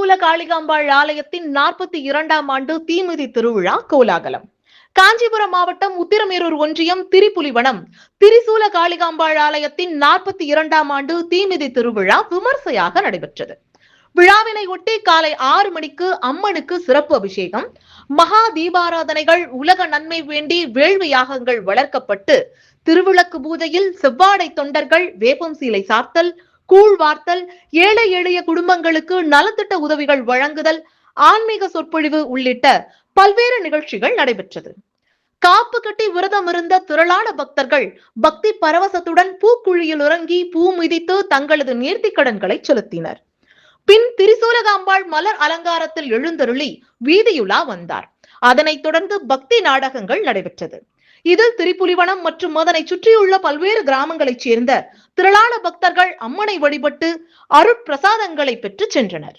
திரிசூல காளிகாம்பாள் ஆலயத்தின் 42ஆம் ஆண்டு தீமிதி திருவிழா கோலாகலம். காஞ்சிபுரம் மாவட்டம் உத்திரமேரூர் ஒன்றியம் திரிபுலிவனம் திரிசூல காளிகாம்பாள் ஆலயத்தின் 42ஆம் ஆண்டு தீமிதி திருவிழா விமர்சையாக நடைபெற்றது. விழாவினை ஒட்டி காலை 6 மணிக்கு அம்மனுக்கு சிறப்பு அபிஷேகம், மகா தீபாராதனைகள், உலக நன்மை வேண்டி வேள்வி யாகங்கள் வளர்க்கப்பட்டு திருவிளக்கு பூஜையில் செவ்வாடை தொண்டர்கள் வேப்பம் சீலை சார்த்தல், கூழ் வார்த்தல், ஏழை எளிய குடும்பங்களுக்கு நலத்திட்ட உதவிகள் வழங்குதல், ஆன்மீக சொற்பொழிவு உள்ளிட்ட பல்வேறு நிகழ்ச்சிகள் நடைபெற்றது. காப்பு கட்டி விரதம் இருந்த திரளான பக்தர்கள் பக்தி பரவசத்துடன் பூக்குழியில் இறங்கி பூ மிதித்து தங்களது நேர்த்திக் கடன்களை செலுத்தினர். பின் திரிசூலகாம்பாள் மலர் அலங்காரத்தில் எழுந்தருளி வீதியுலா வந்தார். அதனைத் தொடர்ந்து பக்தி நாடகங்கள் நடைபெற்றது. இதில் திரிபுலிவனம் மற்றும் அதனை சுற்றியுள்ள பல்வேறு கிராமங்களைச் சேர்ந்த திரளான பக்தர்கள் அம்மனை வழிபட்டு அருட்பிரசாதங்களை பெற்று சென்றனர்.